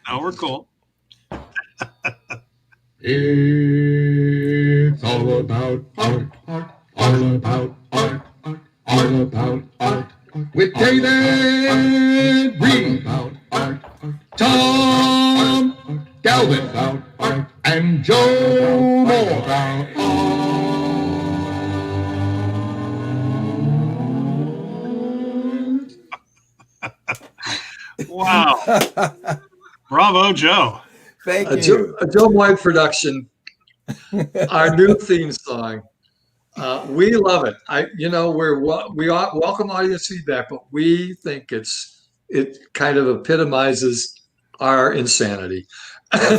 No, we're cool. It's all about art, all about art, all about art. With David Reed, Tom Galvin, and Joe Moore. Wow. Bravo, Joe. Thank A you. Joe White production, our new theme song. We love it. We welcome audience feedback, but we think it kind of epitomizes our insanity.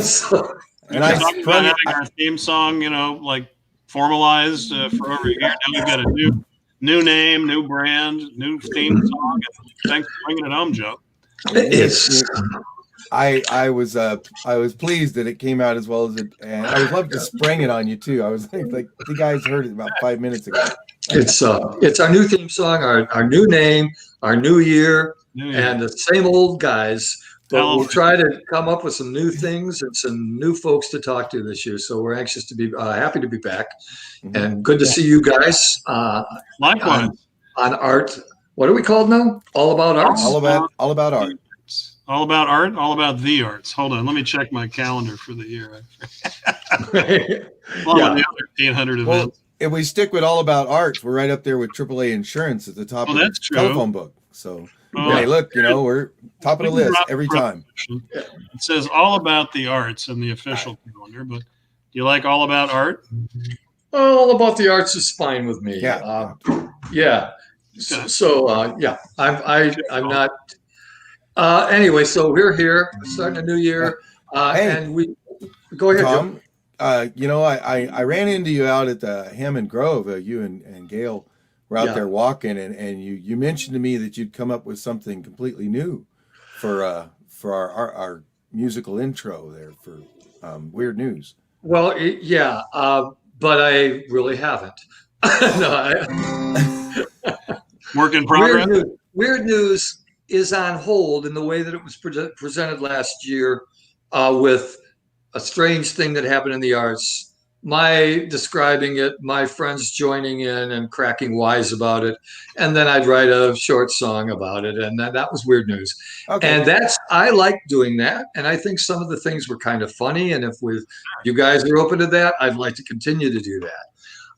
So, We've And been I talking about sprung it. having our theme song, like formalized for over a year. Now we've got a new name, new brand, new theme song. And thanks for bringing it home, Joe. it's I was pleased that it came out as well as it, and I was loved to spring it on you too. I was like the guys heard it about 5 minutes ago. it's our new theme song, our new name, our new year, New year. and the same old guys. But we'll Halloween. try to come up with some new things and some new folks to talk to this year. So we're anxious to be happy to be back, and good to see you guys Likewise. on art. What are we called now? All about arts. All about art. All about art, all about the arts. Hold on, let me check my calendar for the year. Well, Yeah. the other 800 Well, events. if we stick with all about arts, we're right up there with AAA Insurance at the top of that's the true. telephone book. So Oh, hey, look, we're top of the we can list drop every the time. promotion. It says all about the arts in the official calendar, but do you like all about art? All about the arts is fine with me. Yeah. Yeah. Okay. So yeah, I'm not. Anyway, so we're here starting a new year, Hey. and we go ahead, Joe. Tom, I ran into you out at the Hammond Grove. You and Gail were out Yeah. there walking, and you mentioned to me that you'd come up with something completely new for our musical intro there for Weird News. Well, yeah, but I really haven't. No, Work in progress. Weird News is on hold in the way that it was presented last year, with a strange thing that happened in the arts. My describing it, my friends joining in and cracking wise about it, and then I'd write a short song about it, and that was Weird News. Okay. And I like doing that, and I think some of the things were kind of funny. And if you guys are open to that, I'd like to continue to do that.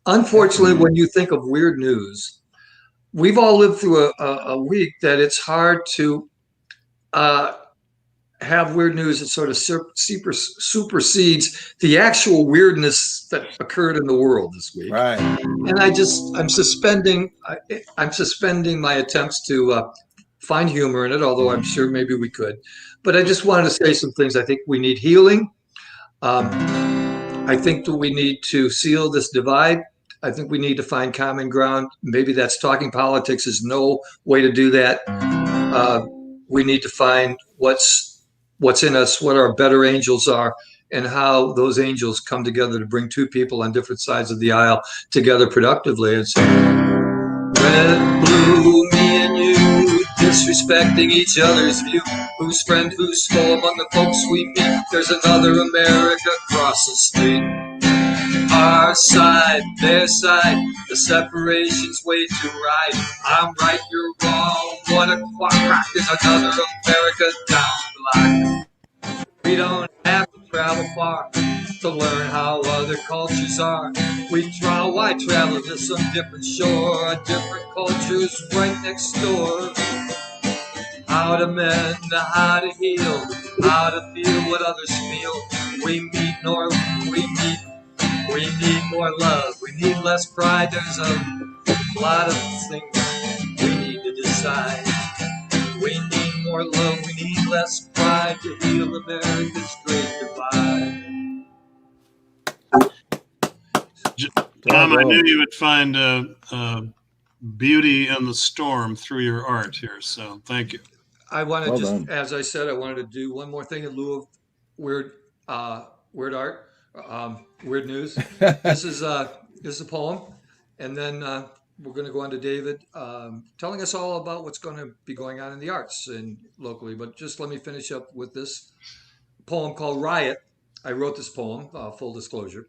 Unfortunately, when you think of Weird News, we've all lived through a week that it's hard to uh, have weird news that sort of supersedes the actual weirdness that occurred in the world this week. Right. And I'm suspending my attempts to find humor in it, although I'm sure maybe we could. But I just wanted to say some things. I think we need healing. I think that we need to seal this divide. I think we need to find common ground. Maybe that's talking politics is no way to do that. We need to find what's in us, what our better angels are, and how those angels come together to bring two people on different sides of the aisle together productively. And so, red, blue, me and you, disrespecting each other's view. Who's friend, who's foe among the folks we meet? There's another America across the street. Our side, their side, the separation's way too right. I'm right, you're wrong. What a quack. There's another America down the line. We don't have to travel far to learn how other cultures are. Why travel to some different shore? A different culture's right next door. How to mend, how to heal, how to feel what others feel. We need more love. We need less pride. There's a lot of things we need to decide. We need more love. We need less pride to heal America's great divide. Tom, I knew you would find beauty in the storm through your art here. So thank you. I want to done. as I said, I wanted to do one more thing in lieu of weird art, weird news. This is a poem, and then we're going to go on to David telling us all about what's going to be going on in the arts and locally. But just let me finish up with this. poem called Riot. I wrote this poem, full disclosure.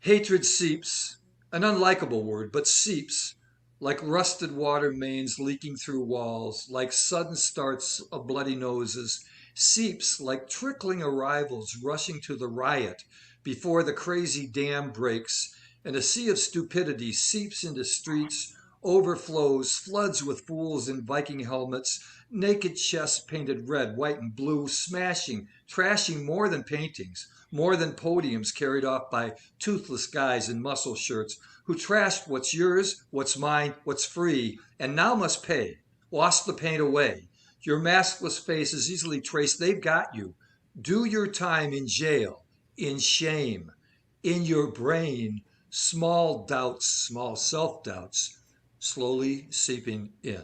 Hatred seeps, an unlikable word, but seeps, like rusted water mains leaking through walls, like sudden starts of bloody noses, seeps like trickling arrivals rushing to the riot before the crazy dam breaks, and a sea of stupidity seeps into streets, overflows, floods with fools in Viking helmets, naked chests painted red, white, and blue, smashing, trashing more than paintings, more than podiums carried off by toothless guys in muscle shirts who trashed what's yours, what's mine, what's free, and now must pay, wash the paint away. Your maskless face is easily traced. They've got you. Do your time in jail, in shame, in your brain, small doubts, small self-doubts, slowly seeping in.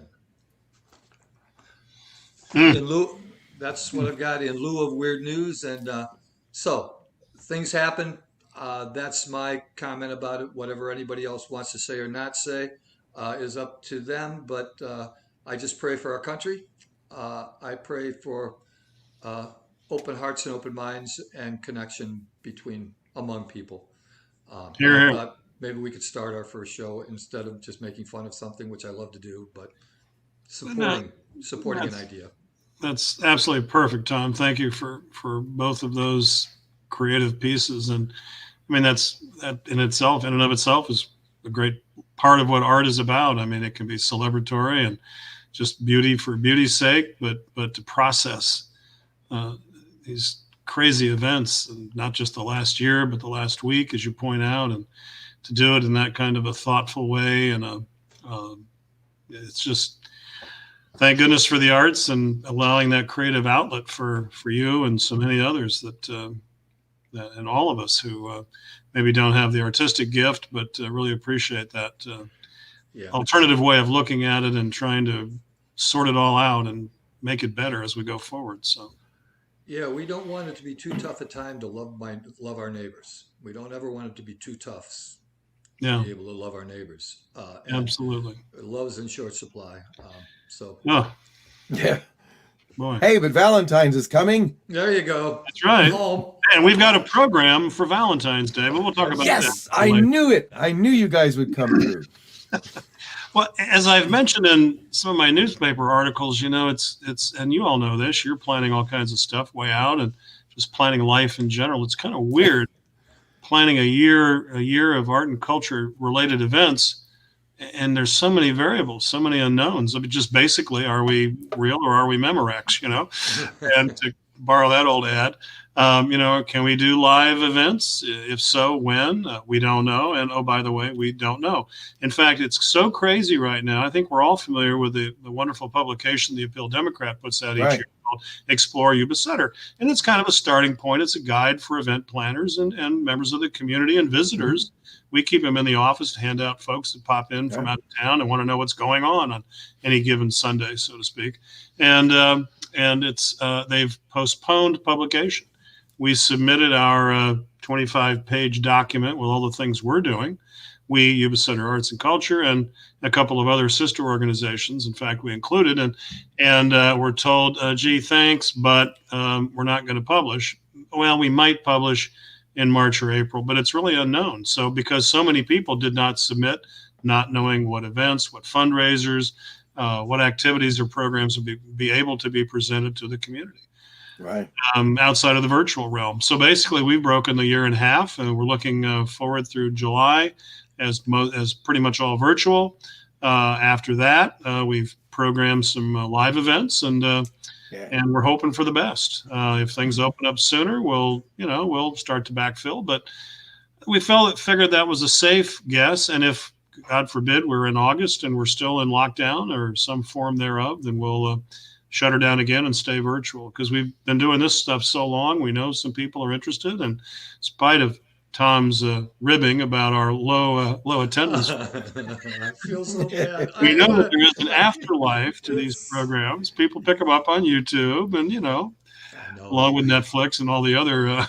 In lieu, that's what I've got in lieu of weird news. And so things happen. That's my comment about it. Whatever anybody else wants to say or not say is up to them. But I just pray for our country. I pray for open hearts and open minds and connection among people. I thought maybe we could start our first show instead of just making fun of something, which I love to do, but supporting an idea. That's absolutely perfect, Tom. Thank you for both of those creative pieces. And I mean, that in and of itself is a great part of what art is about. I mean, it can be celebratory and just beauty for beauty's sake, but to process these crazy events, and not just the last year, but the last week, as you point out, and to do it in that kind of a thoughtful way. And it's just, thank goodness for the arts and allowing that creative outlet for you and so many others that and all of us who maybe don't have the artistic gift, but really appreciate that alternative way of looking at it and trying to sort it all out and make it better as we go forward. So, yeah, we don't want it to be too tough a time to love our neighbors. We don't ever want it to be too tough to be able to love our neighbors. Absolutely. Love's in short supply. Yeah. Boy. Hey, but Valentine's is coming. There you go. That's right. Home. And we've got a program for Valentine's Day, but we'll talk about that. Yes, I knew it. I knew you guys would come through. Well, as I've mentioned in some of my newspaper articles, it's and you all know this, you're planning all kinds of stuff way out and just planning life in general. It's kind of weird planning a year of art and culture related events. And there's so many variables, so many unknowns. I mean, just basically, are we real or are we Memorex, And to borrow that old ad, can we do live events? If so, when? We don't know. And oh, by the way, we don't know. In fact, it's so crazy right now. I think we're all familiar with the wonderful publication the Appeal Democrat puts out each year called Explore YubaSutter. And it's kind of a starting point. It's a guide for event planners and members of the community and visitors. We keep them in the office to hand out folks that pop in from out of town and want to know what's going on any given Sunday, so to speak. And it's they've postponed publication. We submitted our 25-page document with all the things we're doing. We, YubaSutterArts&Culture, and a couple of other sister organizations, in fact, we included, and we're told, gee, thanks, but we're not going to publish. Well, we might publish in March or April, but it's really unknown. So because so many people did not submit, not knowing what events, what fundraisers, what activities or programs would be able to be presented to the community. Right. Outside of the virtual realm. So basically we've broken the year in half and we're looking forward through July as pretty much all virtual. After that, we've programmed some live events and we're hoping for the best. If things open up sooner, we'll start to backfill, but we figured that was a safe guess. And if God forbid we're in August and we're still in lockdown or some form thereof, then we'll shut her down again and stay virtual, because we've been doing this stuff so long. We know some people are interested, and in spite of Tom's ribbing about our low attendance, I feel so bad. we know that there is an afterlife to these programs. People pick them up on YouTube, and along with Netflix and all the other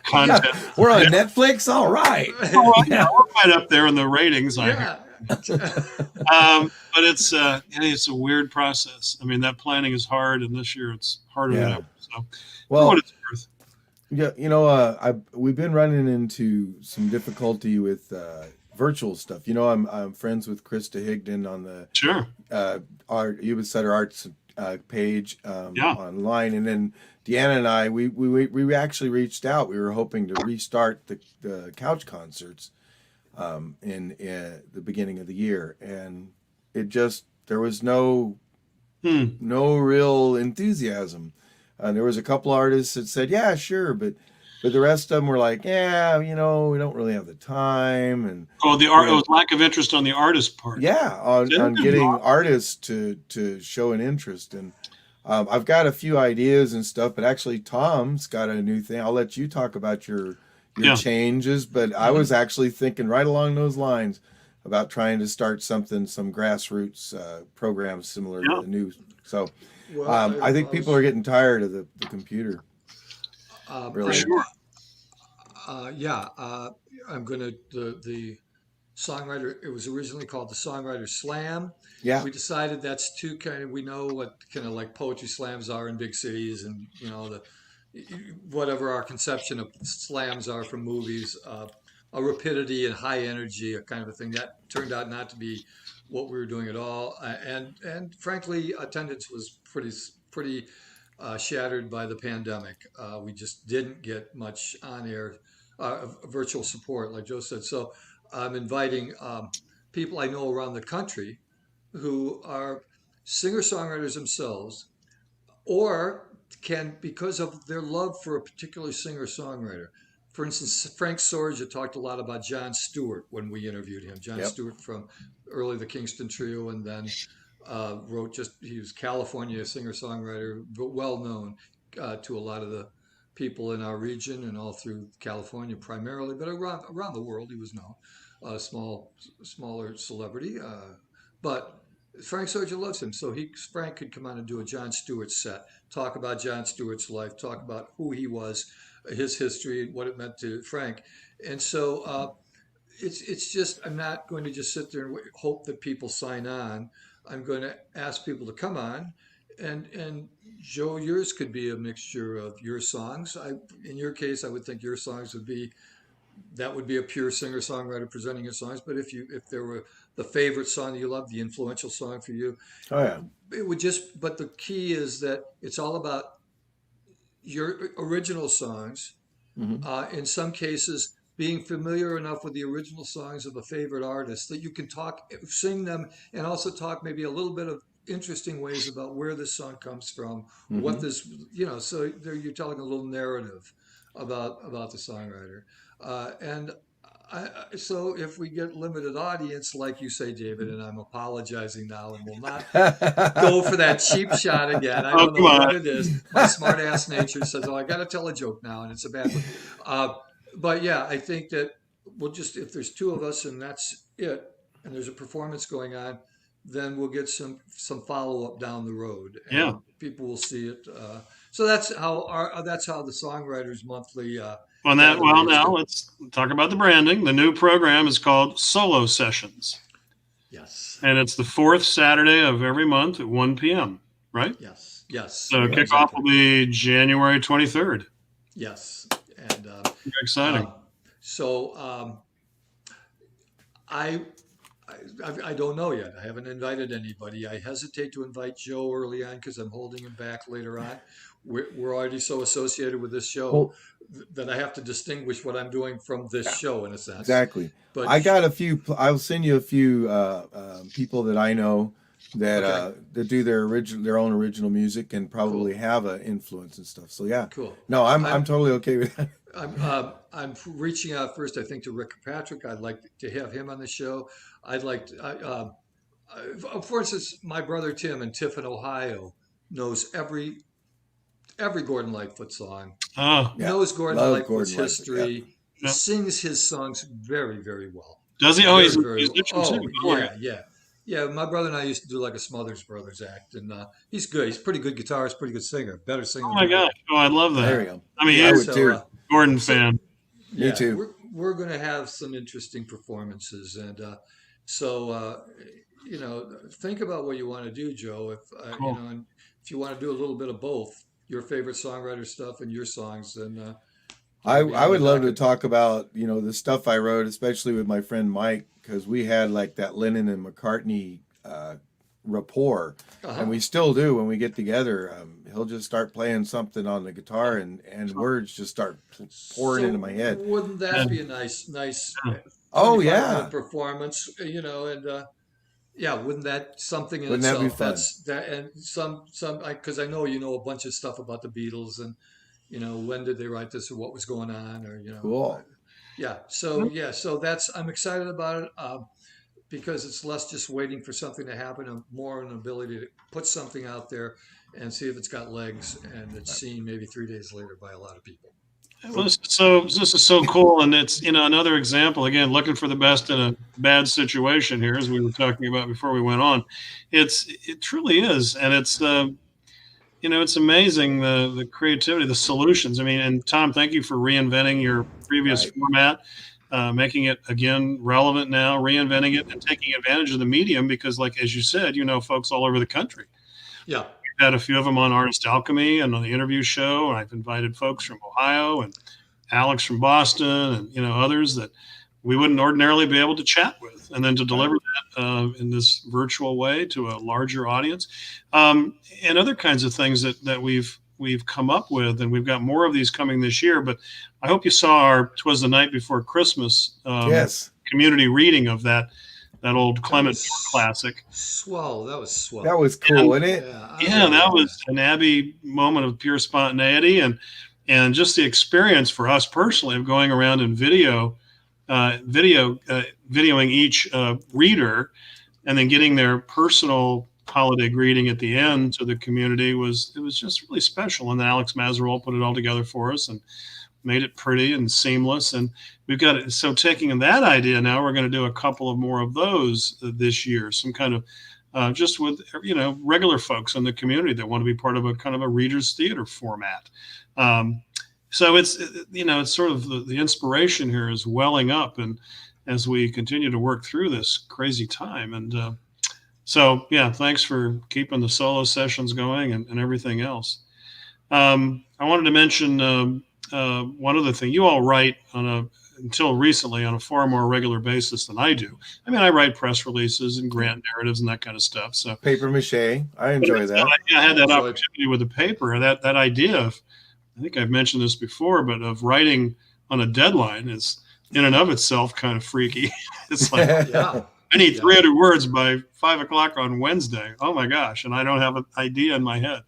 content. Yeah, we're on Netflix. All right. We're right up there in the ratings. But it's a weird process. I mean, that planning is hard, and this year it's harder than Yeah. ever. So, for what Well, it's worth. yeah, we've been running into some difficulty with virtual stuff. I'm friends with Krista Higdon on the Sure. our YubaSutterArts page Yeah. online, and then Deanna and I we actually reached out. We were hoping to restart the couch concerts in the beginning of the year, and there was no real enthusiasm. There was a couple artists that said, "Yeah, sure," but the rest of them were like, "Yeah, we don't really have the time." And Oh, the art. It was lack of interest on the artist part. yeah, on getting artists to show an interest. And I've got a few ideas and stuff, but actually Tom's got a new thing. I'll let you talk about your changes, but I was actually thinking right along those lines about trying to start some grassroots programs similar to the new. So I think people are getting tired of the computer. For sure. I'm going to, the songwriter, it was originally called the Songwriter Slam. Yeah. We decided that's too we know what kind of like poetry slams are in big cities, and whatever our conception of slams are from movies, a rapidity and high energy, a kind of a thing that turned out not to be what we were doing at all. And frankly, attendance was pretty shattered by the pandemic. We just didn't get much on air virtual support, like Joe said. So I'm inviting people I know around the country who are singer-songwriters themselves, or can, because of their love for a particular singer-songwriter. For instance, Frank Sorge talked a lot about Jon Stewart when we interviewed him. Jon Stewart from early the Kingston Trio, and then he was California singer-songwriter, but well known to a lot of the people in our region and all through California primarily, but around the world he was known. Smaller celebrity, but Frank Sorge loves him, so Frank could come on and do a Jon Stewart set, talk about Jon Stewart's life, talk about who he was, his history, what it meant to Frank, and so it's just, I'm not going to just sit there and hope that people sign on. I'm going to ask people to come on, and Joe, yours could be a mixture of your songs. In your case, I would think your songs would be a pure singer-songwriter presenting your songs. But if there were the favorite song you love, the influential song for you, it would just. But the key is that it's all about your original songs. In some cases, being familiar enough with the original songs of a favorite artist that you can sing them, and also talk maybe a little bit of interesting ways about where this song comes from, what this, so you're telling a little narrative about the songwriter. So if we get limited audience, like you say, David, and I'm apologizing now and will not go for that cheap shot again. I don't know what it is. My smart ass nature says, "Oh, I got to tell a joke now," and it's a bad one. But yeah, I think that if there's two of us and that's it, and there's a performance going on, then we'll get some follow up down the road, and people will see it. So that's how the Songwriters Monthly. Now let's talk about the branding. The new program is called Solo Sessions. Yes. And it's the fourth Saturday of every month at 1 p.m., right? Yes. So kickoff will be January 23rd. Yes. And very exciting. I don't know yet. I haven't invited anybody. I hesitate to invite Joe early on because I'm holding him back later on. We're already so associated with this show that I have to distinguish what I'm doing from this show in a sense. Exactly. But I got a few. I'll send you a few people that I know that do their own original music and probably have an influence and stuff. So yeah. Cool. No, I'm totally okay with that. I'm reaching out first, I think, to Rick Patrick. I'd like to have him on the show. I'd like to, for instance, my brother Tim in Tiffin, Ohio, knows every Gordon Lightfoot song. Knows Gordon Lightfoot's history. Yeah. Sings his songs very, very well. Does he? He's a musician too. Yeah. My brother and I used to do like a Smothers Brothers act, and he's good. He's a pretty good guitarist, pretty good singer, better singer. Oh my gosh! Oh, I love that. There you go. I mean, I would too. Gordon fan. Me too. We're going to have some interesting performances, and So, think about what you want to do, Joe. Cool. And if you want to do a little bit of both, your favorite songwriter stuff and your songs, then I be I on the would love to docket. talk about, the stuff I wrote, especially with my friend Mike, because we had like that Lennon and McCartney rapport, and Uh-huh. we still do when we get together. He'll just start playing something on the guitar, and words just start pouring into So my head. wouldn't that And, be a nice yeah. 25-minute Oh yeah, performance? And yeah, wouldn't that something in wouldn't that be itself? fun? That's that, and some because I know you know a bunch of stuff about the Beatles and when did they write this or what was going on or Cool. yeah. So that's I'm excited about it because it's less just waiting for something to happen and more an ability to put something out there and see if it's got legs and it's seen maybe 3 days later by a lot of people. Well, this is so cool, and it's another example. Again, looking for the best in a bad situation here, as we were talking about before we went on. It truly is, and it's amazing the creativity, the solutions. I mean, and Tom, thank you for reinventing your previous Right. format, making it again relevant now, reinventing it, and taking advantage of the medium because, like as you said, folks all over the country. Yeah. We've had a few of them on Artist Alchemy and on the interview show, and I've invited folks from Ohio and Alex from Boston, and others that we wouldn't ordinarily be able to chat with, and then to Right. deliver that in this virtual way to a larger audience, and other kinds of things that we've come up with, and we've got more of these coming this year. But I hope you saw our "'Twas the Night Before Christmas" Yes, community reading of that old That Clement was classic. swell. That was that swell. was And cool, and it. Yeah, I yeah, really that liked was it. an Abbey moment of pure spontaneity, and just the experience for us personally of going around and videoing each reader, and then getting their personal holiday greeting at the end to the community was just really special. And then Alex Mazerol put it all together for us and made it pretty and seamless. And we've got it. So taking that idea now, we're going to do a couple of more of those this year. Some kind of just with regular folks in the community that want to be part of a kind of a readers theater format. Um, so it's sort of the inspiration here is welling up, and as we continue to work through this crazy time, and so yeah, thanks for keeping the solo sessions going and everything else. I wanted to mention one other thing. You all write until recently on a far more regular basis than I do. I mean, I write press releases and grant narratives and that kind of stuff. So, Paper mache. I but enjoy that. I had that Enjoyed. opportunity with the paper. That idea of, I think I've mentioned this before, but of writing on a deadline is in and of itself kind of freaky. It's like Yeah. I need Yeah. 300 words by 5 o'clock on Wednesday. Oh my gosh! And I don't have an idea in my head.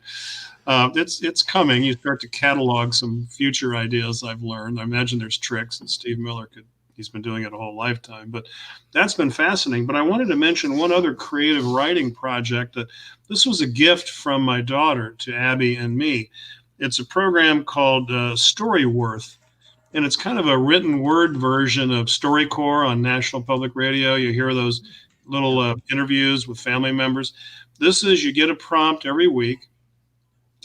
It's coming. You start to catalog some future ideas I've learned. I imagine there's tricks, and Steve Miller he's been doing it a whole lifetime. But that's been fascinating. But I wanted to mention one other creative writing project that this was a gift from my daughter to Abby and me. It's a program called Storyworth, and it's kind of a written word version of StoryCorps on National Public Radio. You hear those little interviews with family members. This is, you get a prompt every week,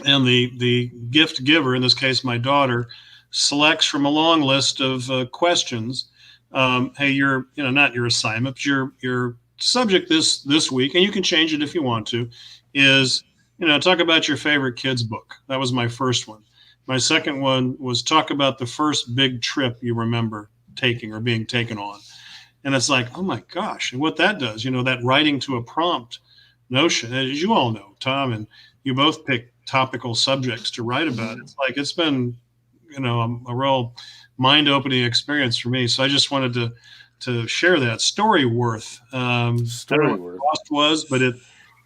and the gift giver, in this case my daughter, selects from a long list of questions. Hey, not your assignment, but your subject this week, and you can change it if you want to, is talk about your favorite kids book. That was my first one. My second one was talk about the first big trip you remember taking or being taken on. And it's like, oh my gosh, and what that does, that writing to a prompt notion, as you all know, Tom, and you both pick topical subjects to write about. It's like it's been, a real mind-opening experience for me. So I just wanted to share that story worth. I don't know what the Storyworth. cost was, but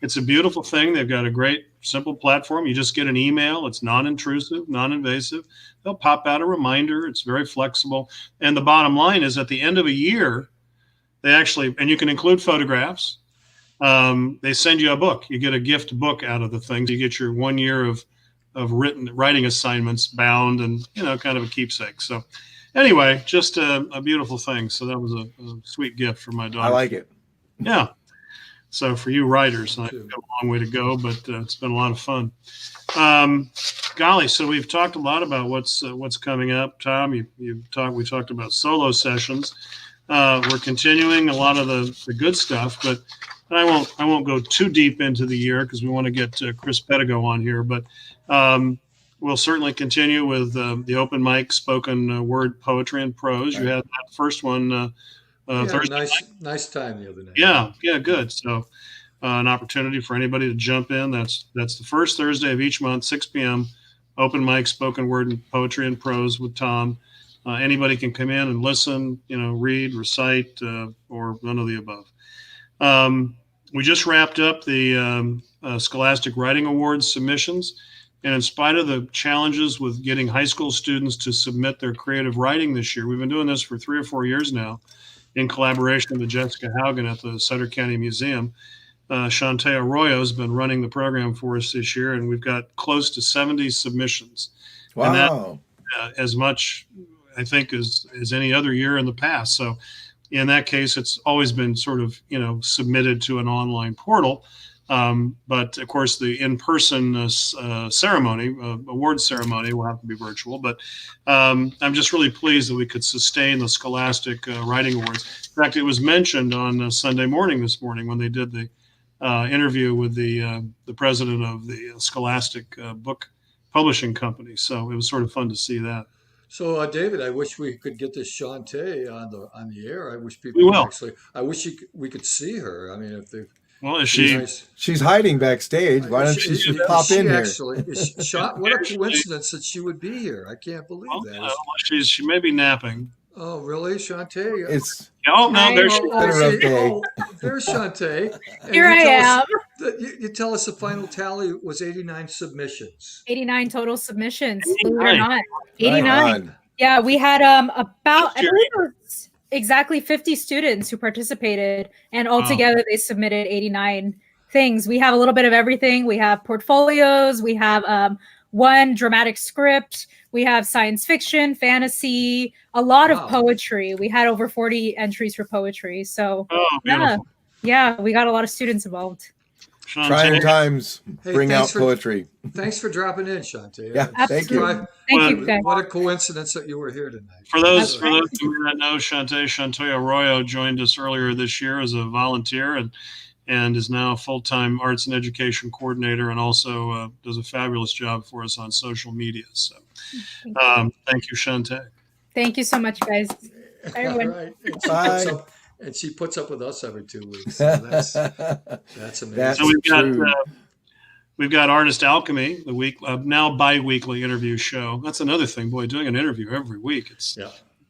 it's a beautiful thing. They've got a great, simple platform. You just get an email. It's non-intrusive, non-invasive. They'll pop out a reminder. It's very flexible. And the bottom line is, at the end of a year, they actually, and you can include photographs. They send you a book. You get a gift book out of the things. You get your 1 year of writing assignments bound, and kind of a keepsake. So anyway, just a beautiful thing. So that was a sweet gift for my daughter. I like it. Yeah. So for you writers, Me I've too. got a long way to go, but it's been a lot of fun. Golly, so we've talked a lot about what's coming up. Tom, we talked about solo sessions. We're continuing a lot of the good stuff, but I won't go too deep into the year because we want to get Chris Pedigo on here. But we'll certainly continue with the open mic spoken word poetry and prose. You Right. had that first one We had a Thursday. nice time the other night. Yeah, good. So an opportunity for anybody to jump in. That's the first Thursday of each month, 6 p.m. Open mic, spoken word, and poetry and prose with Tom. Anybody can come in and listen, read, recite, or none of the above. We just wrapped up the Scholastic Writing Awards submissions. And in spite of the challenges with getting high school students to submit their creative writing this year, we've been doing this for 3 or 4 years now in collaboration with Jessica Haugen at the Sutter County Museum. Shantae Arroyo has been running the program for us this year, and we've got close to 70 submissions. Wow. And that, as much, I think, as any other year in the past. So in that case, it's always been sort of, submitted to an online portal. But of course, the in-person ceremony, award ceremony, will have to be virtual. But I'm just really pleased that we could sustain the Scholastic Writing Awards. In fact, it was mentioned on Sunday morning this morning when they did the interview with the president of the Scholastic Book Publishing Company. So it was sort of fun to see that. So, David, I wish we could get this Shantae on the air. I wish people We could will. actually. I wish we could see her. I mean, if they. Well, is she? Nice. She's hiding backstage. Why don't she just pop in here? Actually, what a coincidence that she would be here. I can't believe that. She may be napping. Oh, really, Shantae? It's Oh no, there she been a rough day. There's Shantae. And Here I am. You tell us the final tally was 89 submissions. 89 total submissions. 89. Believe it or not. 89. Right on. Yeah, we had about, I believe it was exactly 50 students who participated, and altogether they submitted 89 things. We have a little bit of everything. We have portfolios. We have one dramatic script. We have science fiction, fantasy, a lot of poetry. We had over 40 entries for poetry. So yeah, we got a lot of students involved. Trying times bring out poetry. Thanks for dropping in, Shantae. Yeah, thank you. Thank you, guys. What a coincidence that you were here tonight. For those who may not know, Shantae Arroyo joined us earlier this year as a volunteer and is now a full-time arts and education coordinator, and also does a fabulous job for us on social media. So thank you, Shantae. Thank you so much, guys. Everyone. Right. Bye. And she puts up with us every 2 weeks. So that's amazing. That's so we've got Artist Alchemy, the now bi-weekly interview show. That's another thing, boy, doing an interview every week. It's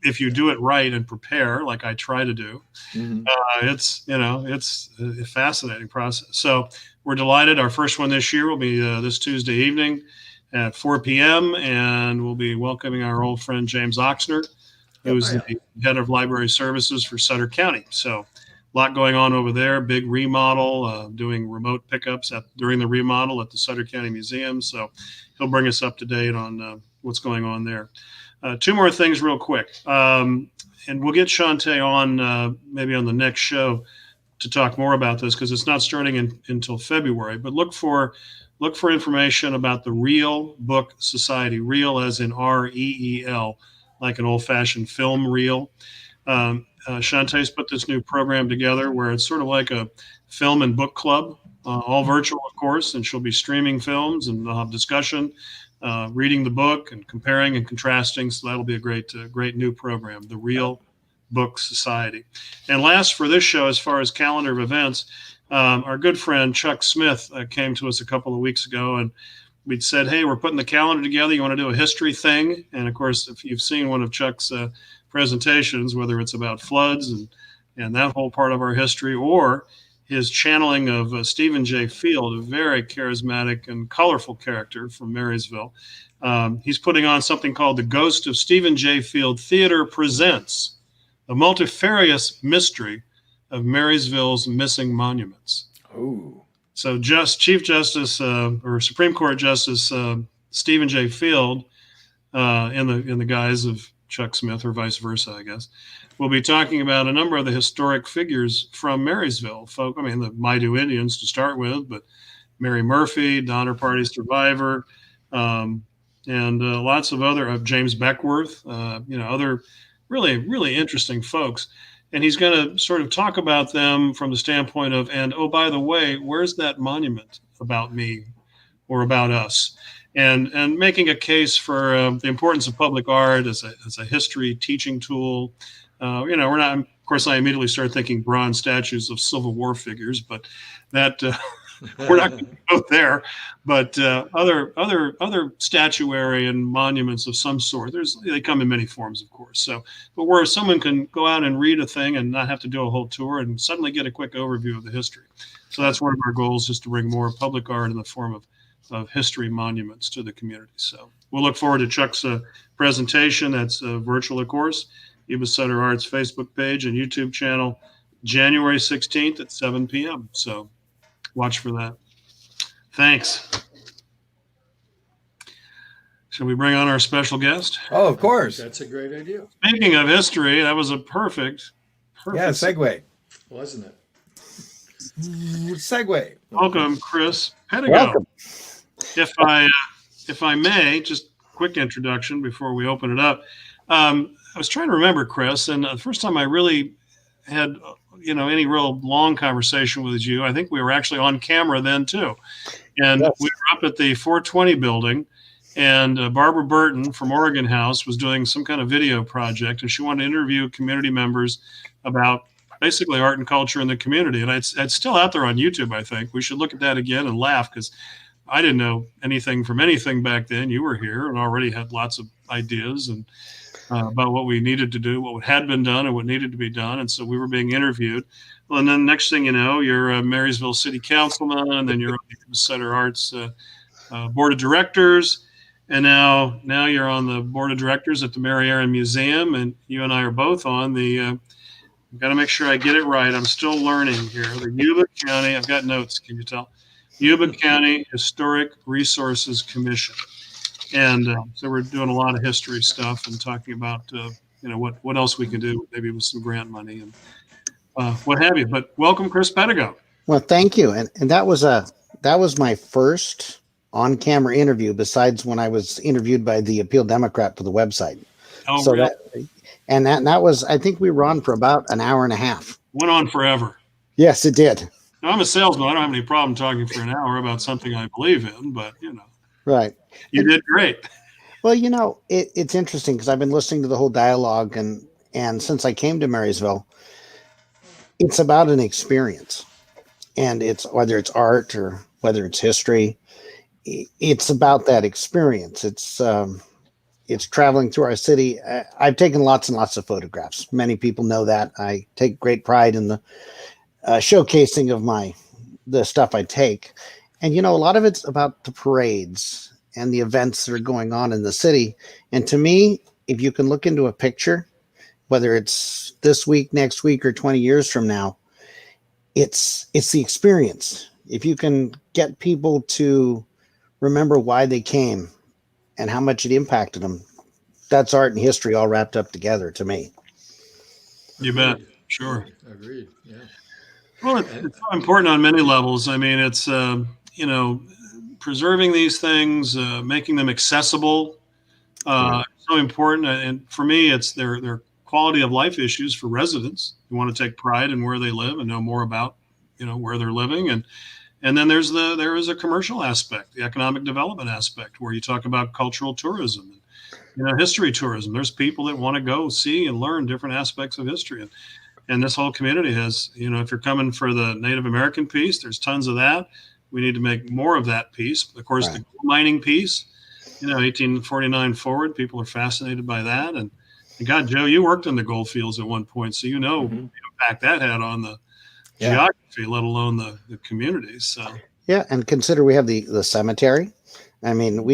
if you do it right and prepare, like I try to do, it's a fascinating process. So we're delighted. Our first one this year will be this Tuesday evening at 4 p.m. and we'll be welcoming our old friend James Oxner, who's the head of library services for Sutter County. So a lot going on over there, big remodel, doing remote pickups during the remodel at the Sutter County Museum. So he'll bring us up to date on what's going on there. 2 more things real quick. And we'll get Shantae on maybe on the next show to talk more about this because it's not starting until February. But look for information about the Reel Book Society, Reel as in REEL, like an old-fashioned film reel. Shantae's put this new program together where it's sort of like a film and book club, all virtual, of course, and she'll be streaming films and they'll have discussion, reading the book and comparing and contrasting. So that'll be a great new program, the Reel Book Society. And last for this show, as far as calendar of events, our good friend Chuck Smith came to us a couple of weeks ago and we'd said, hey, we're putting the calendar together. You want to do a history thing? And of course, if you've seen one of Chuck's presentations, whether it's about floods and that whole part of our history, or his channeling of Stephen J. Field, a very charismatic and colorful character from Marysville, he's putting on something called The Ghost of Stephen J. Field Theater Presents, a multifarious mystery of Marysville's missing monuments. Oh. So Chief Justice or Supreme Court Justice Stephen J. Field, in the guise of Chuck Smith, or vice versa, I guess, will be talking about a number of the historic figures from Marysville. The Maidu Indians to start with, but Mary Murphy, Donner Party survivor, and lots of other James Beckworth, other really, really interesting folks. and he's going to sort of talk about them from the standpoint of, and oh, by the way, where's that monument about me or about us? And making a case for the importance of public art as a history teaching tool. We're not, of course, I immediately started thinking bronze statues of Civil War figures, but that we're not going to go there. But other statuary and monuments of some sort. They come in many forms, of course. So, but where someone can go out and read a thing and not have to do a whole tour and suddenly get a quick overview of the history. So that's one of our goals, is to bring more public art in the form of history monuments to the community. So we'll look forward to Chuck's presentation. That's virtual, of course. YubaSutterArts Facebook page and YouTube channel, January 16th at 7 p.m. So watch for that. Thanks. Shall we bring on our special guest? Oh, of course. That's a great idea. Speaking of history, that was a perfect segue. Wasn't it? Segue. Welcome, Chris Pedigo. Welcome. If I may, just quick introduction before we open it up. I was trying to remember, Chris, and the first time I really had any real long conversation with you, I think we were actually on camera then too, and Yes. we were up at the 420 building, and Barbara Burton from Oregon House was doing some kind of video project, and she wanted to interview community members about basically art and culture in the community. And it's still out there on YouTube, I think. We should look at that again and laugh, because I didn't know anything from anything back then. You were here and already had lots of ideas and about what we needed to do, what had been done and what needed to be done. And so we were being interviewed. Well, and then next thing you know, you're a Marysville City Councilman, and then you're on the Sutter Arts Board of Directors. And now you're on the Board of Directors at the Mary Aaron Museum. And you and I are both on the I've got to make sure I get it right. I'm still learning here. The Yuba County, I've got notes, can you tell? Yuba County Historic Resources Commission. And so we're doing a lot of history stuff and talking about, what else we can do, maybe with some grant money and what have you. But welcome, Chris Pedigo. Well, thank you. And that was my first on-camera interview, besides when I was interviewed by the Appeal Democrat for the website. Oh, So really? that was, I think we were on for about an hour and a half. Went on forever. Yes, it did. Now, I'm a salesman. I don't have any problem talking for an hour about something I believe in, but, Right. you did great. Well, it's interesting because I've been listening to the whole dialogue, and since I came to Marysville, it's about an experience, and it's whether it's art or whether it's history, it's about that experience. It's traveling through our city. I've taken lots and lots of photographs. Many people know that. I take great pride in the showcasing of the stuff I take. And, a lot of it's about the parades and the events that are going on in the city. And to me, if you can look into a picture, whether it's this week, next week, or 20 years from now, it's the experience. If you can get people to remember why they came and how much it impacted them, that's art and history all wrapped up together to me. You bet. Sure. Agreed. Yeah. Well, it's so important on many levels. I mean, it's, preserving these things, making them accessible, so important. And for me, it's their quality of life issues for residents who want to take pride in where they live and know more about, where they're living. And then there is a commercial aspect, the economic development aspect, where you talk about cultural tourism, and, history tourism. There's people that want to go see and learn different aspects of history. And this whole community has, if you're coming for the Native American piece, there's tons of that. We need to make more of that piece. Of course, Right. The mining piece, 1849 forward, people are fascinated by that. And God, Joe, you worked in the gold fields at one point, so the impact that had on the geography, let alone the communities. So Yeah, and consider we have the cemetery. I mean,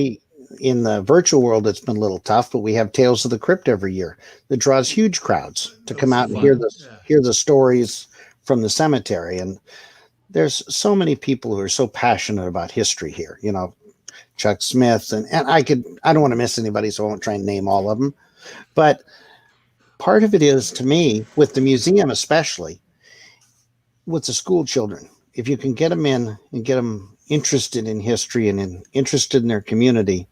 in the virtual world, it's been a little tough, but we have Tales of the Crypt every year that draws huge crowds to come out and hear the stories from the cemetery. And there's so many people who are so passionate about history here. Chuck Smith, and I don't want to miss anybody, so I won't try and name all of them. But part of it is, to me, with the museum especially, with the school children, if you can get them in and get them interested in history and interested in their community,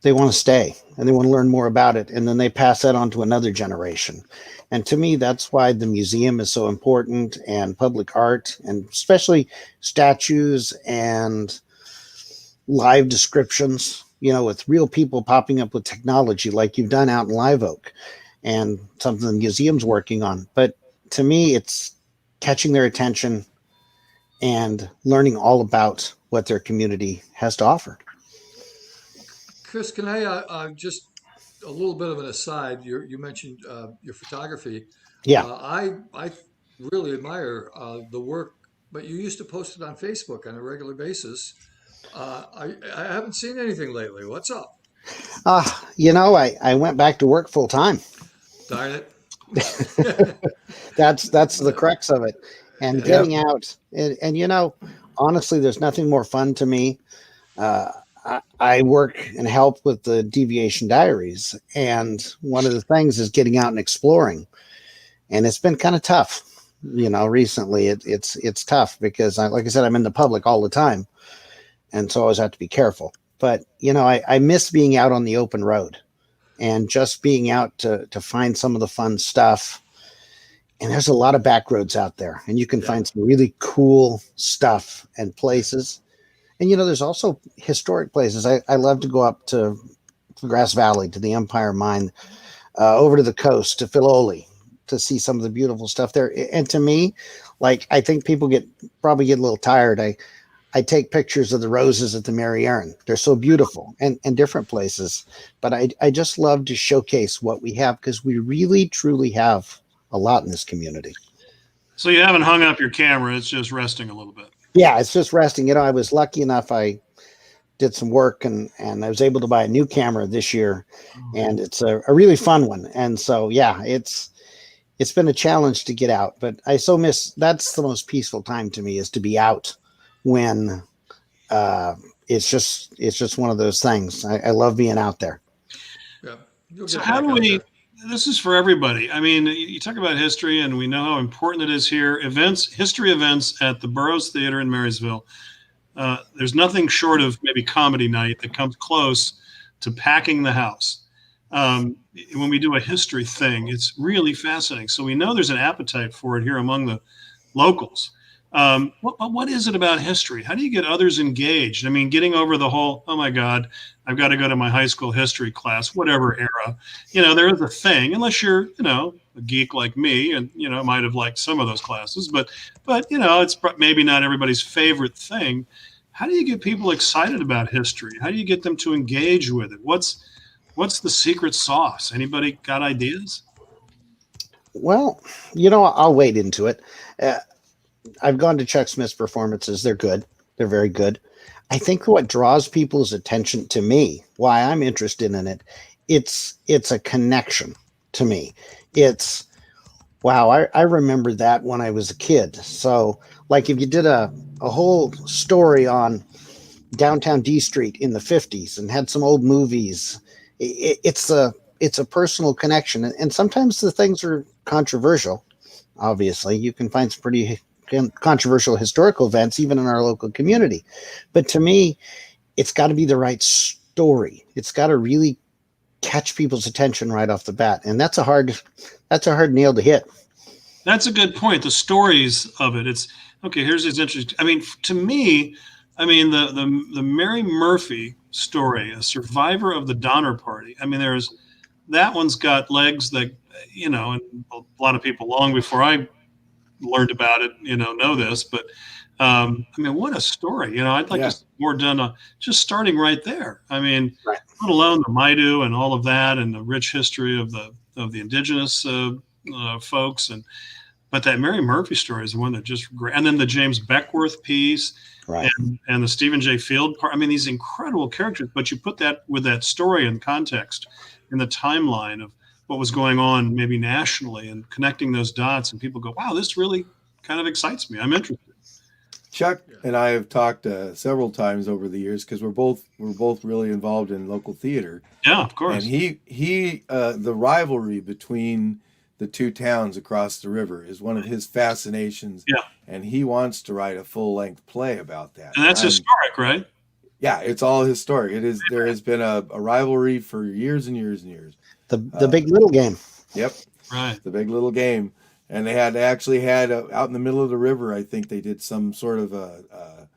they want to stay and they want to learn more about it. And then they pass that on to another generation. And to me, that's why the museum is so important, and public art, and especially statues and live descriptions, with real people popping up with technology like you've done out in Live Oak, and something the museum's working on. But to me, it's catching their attention and learning all about what their community has to offer. Chris, can I just a little bit of an aside? You mentioned your photography. Yeah. I really admire the work, but you used to post it on Facebook on a regular basis. I haven't seen anything lately. What's up? I went back to work full time. Darn it. That's the crux of it. And Yeah. getting out, and honestly, there's nothing more fun to me. I work and help with the Deviation Diaries, and one of the things is getting out and exploring. And it's been kind of tough, recently. It's tough because, like I said, I'm in the public all the time, and so I always have to be careful. But I miss being out on the open road and just being out to find some of the fun stuff. And there's a lot of back roads out there, and you can find some really cool stuff and places. And there's also historic places. I love to go up to Grass Valley, to the Empire Mine, over to the coast, to Filoli, to see some of the beautiful stuff there. And to me, I think people probably get a little tired. I take pictures of the roses at the Mary Erin. They're so beautiful, and different places. But I just love to showcase what we have, because we really, truly have a lot in this community. So you haven't hung up your camera. It's just resting a little bit. Yeah, it's just resting. I was lucky enough. I did some work and I was able to buy a new camera this year, and it's a really fun one. And so, yeah, it's been a challenge to get out, but I so miss, that's the most peaceful time to me, is to be out when it's just one of those things. I love being out there. Yeah. So how do we, this is for everybody. I mean, you talk about history, and we know how important it is here. History events at the Burroughs Theater in Marysville. There's nothing short of maybe comedy night that comes close to packing the house. When we do a history thing, it's really fascinating. So we know there's an appetite for it here among the locals. What is it about history? How do you get others engaged? I mean, getting over the whole, oh my God, I've got to go to my high school history class, whatever era. There is a thing, unless you're, a geek like me, and, might have liked some of those classes, but it's maybe not everybody's favorite thing. How do you get people excited about history? How do you get them to engage with it? What's the secret sauce? Anybody got ideas? Well, I'll wade into it. I've gone to Chuck Smith's performances. They're good. They're very good. I think what draws people's attention to me, why I'm interested in it, it's a connection to me. It's, wow, I remember that when I was a kid. So if you did a whole story on downtown D Street in the 50s and had some old movies, it's a personal connection. And sometimes the things are controversial. Obviously, you can find some pretty controversial historical events even in our local community. But to me, it's got to be the right story. It's got to really catch people's attention right off the bat. And that's a hard nail to hit. That's a good point. The stories of it. It's okay. Here's this interesting. I mean, to me, the Mary Murphy story, a survivor of the Donner Party. I mean, that one's got legs that, and a lot of people long before I learned about it, know this, but what a story. I'd like to see more done just starting right there. Right. Let alone the Maidu and all of that, and the rich history of the indigenous folks, but that Mary Murphy story is the one that just great. And then the James Beckworth piece, right, and the Stephen J. Field part. These incredible characters, but you put that with that story in context, in the timeline of what was going on maybe nationally, and connecting those dots, and people go, wow, this really kind of excites me. I'm interested. Chuck and I have talked several times over the years, because we're both really involved in local theater. Yeah, of course. And he the rivalry between the two towns across the river is one of his fascinations. Yeah. And he wants to write a full-length play about that. And that's historic, right? Yeah, it's all historic. It is. There has been a rivalry for years and years and years. The big little game. Yep, Right. the big little game, and they actually had out in the middle of the river. I think they did some sort of a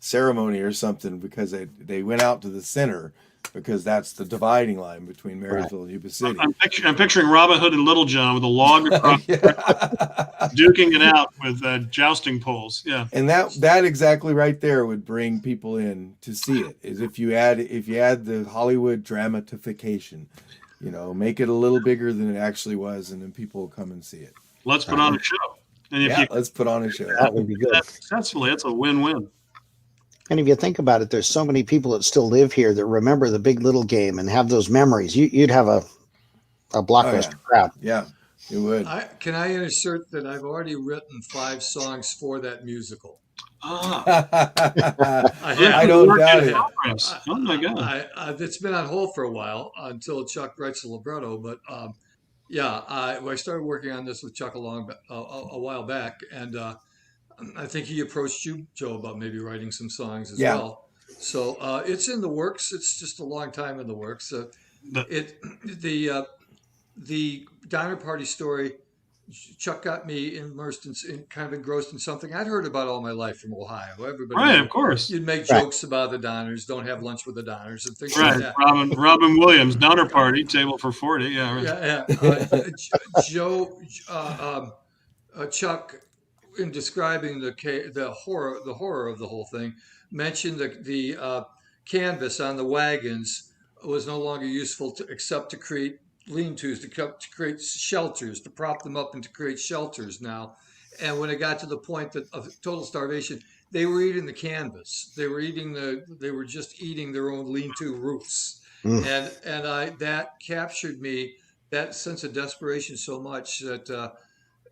ceremony or something because they went out to the center because that's the dividing line between Marysville and Yuba City. I'm picturing Robin Hood and Little John with a log across, Yeah. duking it out with jousting poles. Yeah. And that exactly right there would bring people in to see it. Is if you add the Hollywood dramatification, make it a little bigger than it actually was, and then people will come and see it. Let's put on a show. And if Let's put on a show. That would be good. Successfully, that's a win-win. And if you think about it, there's so many people that still live here that remember the big little game and have those memories. You'd have a blockbuster crowd. Yeah, you would. Can I insert that I've already written 5 songs for that musical? I don't doubt it. Oh my God! It's been on hold for a while until Chuck writes the libretto. But I started working on this with Chuck a while back, and I think he approached you, Joe, about maybe writing some songs as well. So it's in the works. It's just a long time in the works. The Donner Party story, Chuck got me immersed in kind of engrossed in something I'd heard about all my life from Ohio. Everybody, right? Of course, you'd make jokes about the Donners, don't have lunch with the Donners, and things like that. Robin Williams, Donner Party, table for 40. Yeah, right. Joe, Chuck, in describing the horror of the whole thing, mentioned the canvas on the wagons was no longer useful except to create lean-tos, to create shelters, to prop them up and to create shelters now. And when it got to the point of total starvation, they were eating the canvas. They were just eating their own lean-to roofs. And that captured me, that sense of desperation so much that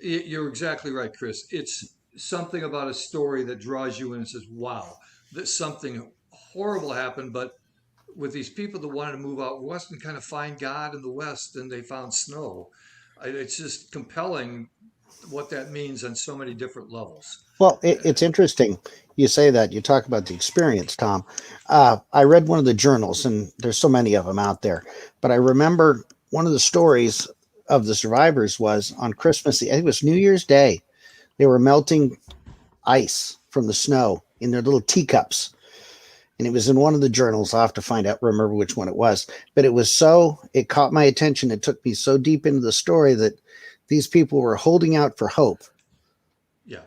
you're exactly right, Chris. It's something about a story that draws you in and says, wow, that something horrible happened, but with these people that wanted to move out west and kind of find God in the West, and they found snow. It's just compelling what that means on so many different levels. Well, it's interesting. You say that. You talk about the experience, Tom. I read one of the journals, and there's so many of them out there, but I remember one of the stories of the survivors was on Christmas. I think it was New Year's Day. They were melting ice from the snow in their little teacups. And it was in one of the journals. I'll have to remember which one it was. But it caught my attention. It took me so deep into the story that these people were holding out for hope,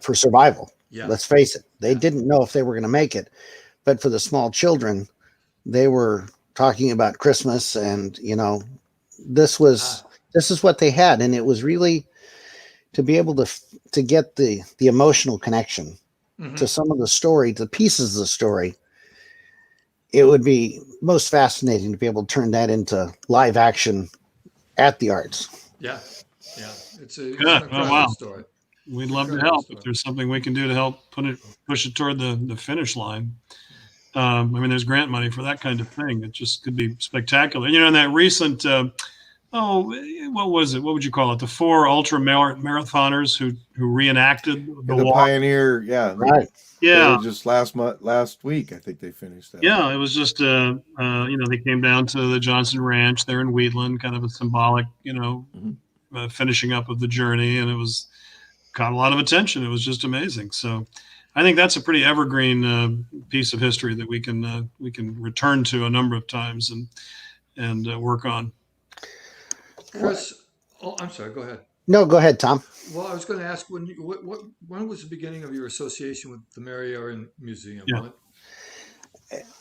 for survival. Yeah. Let's face it. They didn't know if they were going to make it. But for the small children, they were talking about Christmas. And, this is what they had. And it was really to be able to get the emotional connection to some of the story, the pieces of the story. It would be most fascinating to be able to turn that into live action at the Arts. Yeah. It's an incredible story. We'd love to help if there's something we can do to help push it toward the finish line. There's grant money for that kind of thing. It just could be spectacular. In that recent, what was it? What would you call it? The 4 ultra marathoners who reenacted the walk. Pioneer, right. Yeah, just last week, I think they finished that. Yeah, it was just they came down to the Johnson Ranch there in Wheatland, kind of a symbolic, finishing up of the journey, and it caught a lot of attention. It was just amazing. So, I think that's a pretty evergreen piece of history that we can return to a number of times and work on. Chris, I'm sorry. Go ahead. No, go ahead, Tom. Well, I was going to ask when was the beginning of your association with the Marriott Museum? Yeah.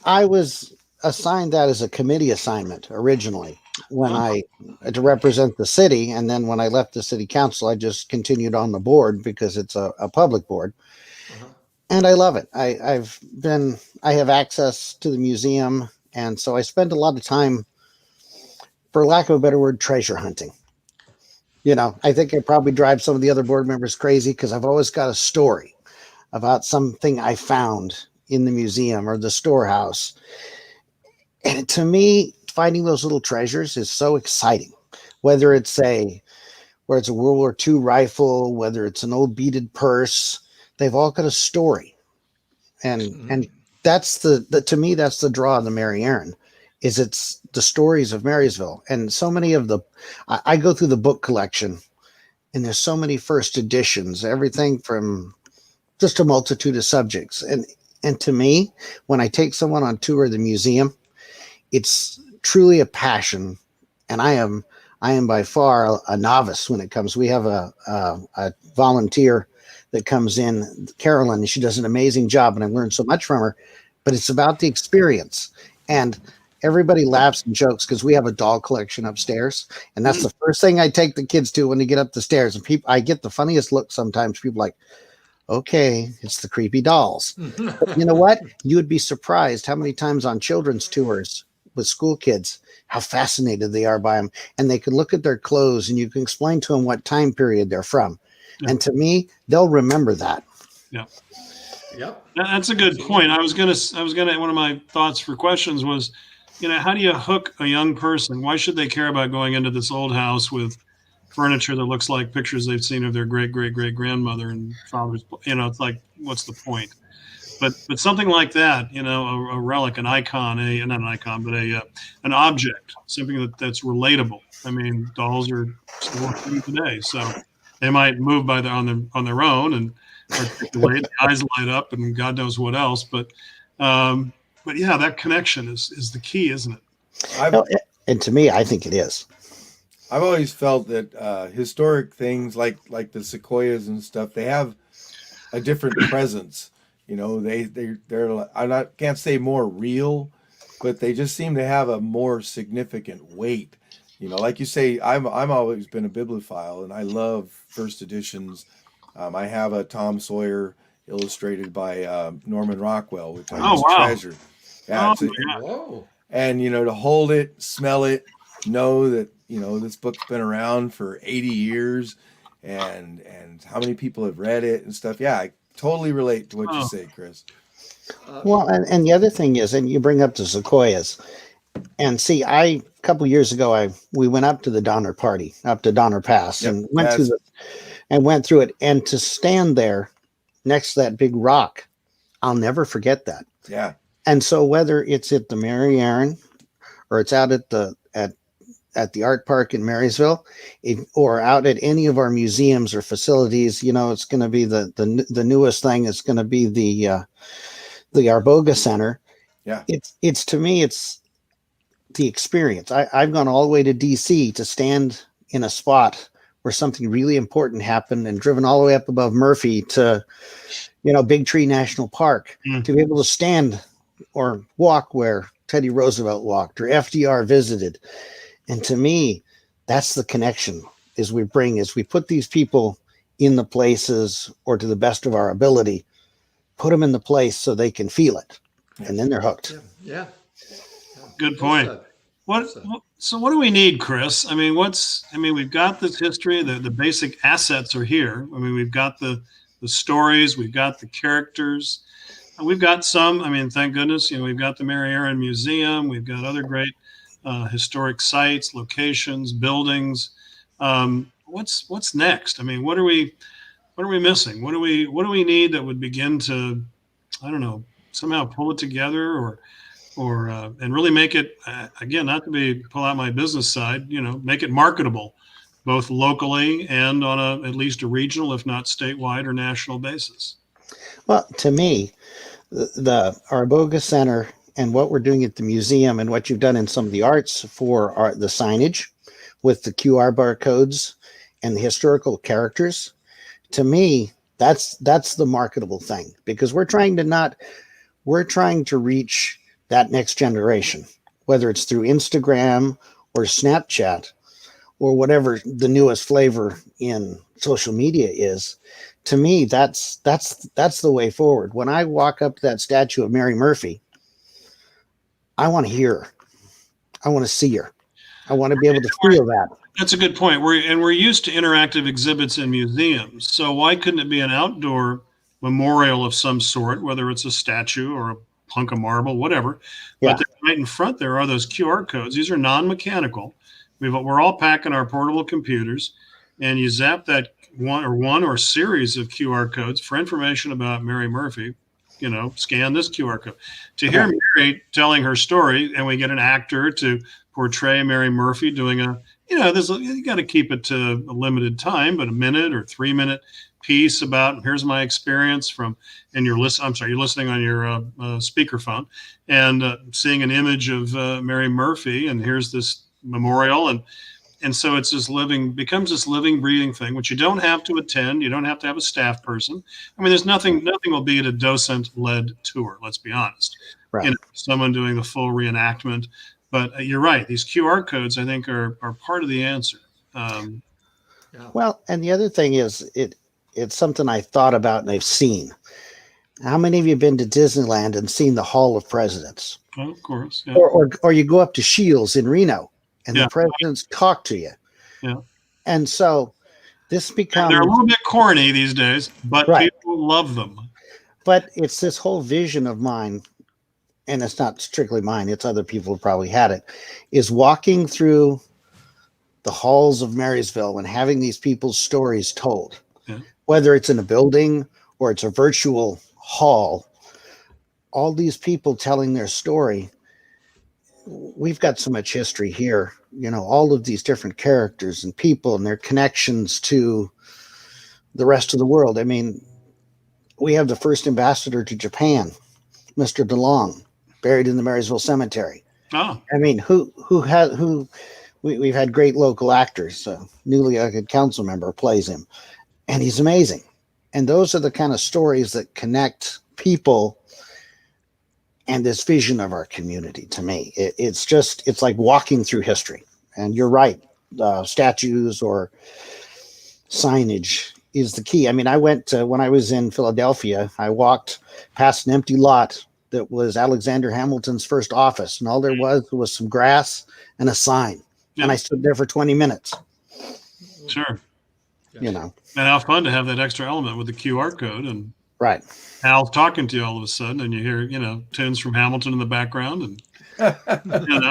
I was assigned that as a committee assignment originally to represent the city, and then when I left the city council, I just continued on the board because it's a public board, and I love it. I have access to the museum, and so I spend a lot of time, for lack of a better word, treasure hunting. I think I probably drive some of the other board members crazy because I've always got a story about something I found in the museum or the storehouse. And to me, finding those little treasures is so exciting. Whether it's a World War II rifle, whether it's an old beaded purse, they've all got a story. And that's the to me, that's the draw of the Mary Aaron, is it's the stories of Marysville. And so many of I go through the book collection, and there's so many first editions, everything from just a multitude of subjects. And to me, when I take someone on tour of the museum, it's truly a passion. And I am by far a novice when it comes. We have a volunteer that comes in, Carolyn, and she does an amazing job, and I've learned so much from her. But it's about the experience. And everybody laughs and jokes because we have a doll collection upstairs, and that's the first thing I take the kids to when they get up the stairs. And I get the funniest look sometimes. People like, okay, it's the creepy dolls. But you know what? You would be surprised how many times on children's tours with school kids, how fascinated they are by them. And they can look at their clothes, and you can explain to them what time period they're from. Yeah. And to me, they'll remember that. Yeah. Yep. That's a good point. I was gonna one of my thoughts for questions was, how do you hook a young person? Why should they care about going into this old house with furniture that looks like pictures they've seen of their great grandmother and father's? It's like, what's the point? But something like that, a relic, an icon, not an icon, but an object, something that's relatable. I mean, dolls are still a thing today, so they might move on their own and articulate, the eyes light up, and God knows what else. But yeah, that connection is the key, isn't it? And to me, I think it is. I've always felt that historic things like the sequoias and stuff, they have a different presence. They're can't say more real, but they just seem to have a more significant weight. Like you say, I'm always been a bibliophile, and I love first editions. I have a Tom Sawyer illustrated by Norman Rockwell, which I just treasure. Yeah, whoa! And to hold it, smell it, know that this book's been around for 80 years, and how many people have read it and stuff. Yeah, I totally relate to what you say, Chris. Well, and the other thing is, and you bring up the sequoias, and see, a couple years ago, we went up to the Donner Party, up to Donner Pass, and went through it, and to stand there next to that big rock, I'll never forget that. Yeah. And so whether it's at the Mary Aaron, or it's out at the Art Park in Marysville, or out at any of our museums or facilities, it's going to be the newest thing. It's going to be the Arboga Center. Yeah. It's to me, it's the experience. I've gone all the way to DC to stand in a spot where something really important happened, and driven all the way up above Murphy to, Big Tree National Park, to be able to stand or walk where Teddy Roosevelt walked or FDR visited. And to me, that's the connection is we put these people in the places, or to the best of our ability, put them in the place so they can feel it. And then they're hooked. Yeah. Good point. So what do we need, Chris? I mean, we've got this history, the basic assets are here. I mean, we've got the stories, we've got the characters, and we've got some, thank goodness, we've got the Mary Aaron Museum, we've got other great historic sites, locations, buildings. What's next? What are we missing? What do we need that would begin to, I don't know, somehow pull it together, or and really make it, again, not to pull out my business side, make it marketable, both locally and on at least a regional, if not statewide or national basis. Well, to me, the Arboga Center and what we're doing at the museum, and what you've done in some of the arts for the signage with the QR barcodes and the historical characters, to me, that's the marketable thing, because we're trying to reach that next generation, whether it's through Instagram or Snapchat or whatever the newest flavor in social media is. To me, that's the way forward. When I walk up to that statue of Mary Murphy, I want to hear her. I want to see her. I want to be able to feel that. That's a good point. We're used to interactive exhibits in museums. So why couldn't it be an outdoor memorial of some sort, whether it's a statue or a hunk of marble, whatever? Yeah. But right in front there are those QR codes. These are non-mechanical. We're all packing our portable computers, and you zap that one or series of QR codes for information about Mary Murphy. scan this QR code. To hear Mary telling her story, and we get an actor to portray Mary Murphy doing you got to keep it to a limited time, but a minute or 3 minute piece about here's my experience and you're listening on your speakerphone and seeing an image of Mary Murphy, and here's this memorial, and so it's becomes this living, breathing thing, which you don't have to attend. You don't have to have a staff person. I mean, there's nothing will beat a docent-led tour. Let's be honest. Right. Someone doing the full reenactment. But you're right. These QR codes, I think, are part of the answer. Well, and the other thing is, it's something I thought about and I've seen. How many of you have been to Disneyland and seen the Hall of Presidents? Oh, of course. Yeah. Or you go up to Shields in Reno and the presidents talk to you. Yeah. And so this becomes... They're a little bit corny these days, but people love them. But it's this whole vision of mine, and it's not strictly mine, it's other people who probably had it, is walking through the halls of Marysville and having these people's stories told. Yeah. Whether it's in a building or it's a virtual hall, all these people telling their story. We've got so much history here, all of these different characters and people and their connections to the rest of the world. I mean, we have the first ambassador to Japan, Mr. DeLong, buried in the Marysville Cemetery. Oh. I mean, we've had great local actors. Newly elected council member plays him, and he's amazing. And those are the kind of stories that connect people and this vision of our community. To me, it's like walking through history. And you're right, statues or signage is the key. I mean, I went when I was in Philadelphia, I walked past an empty lot that was Alexander Hamilton's first office, and all there was some grass and a sign. Yeah. And I stood there for 20 minutes. Sure. And how fun to have that extra element with the QR code, and right. Al's talking to you all of a sudden, and you hear, tunes from Hamilton in the background, and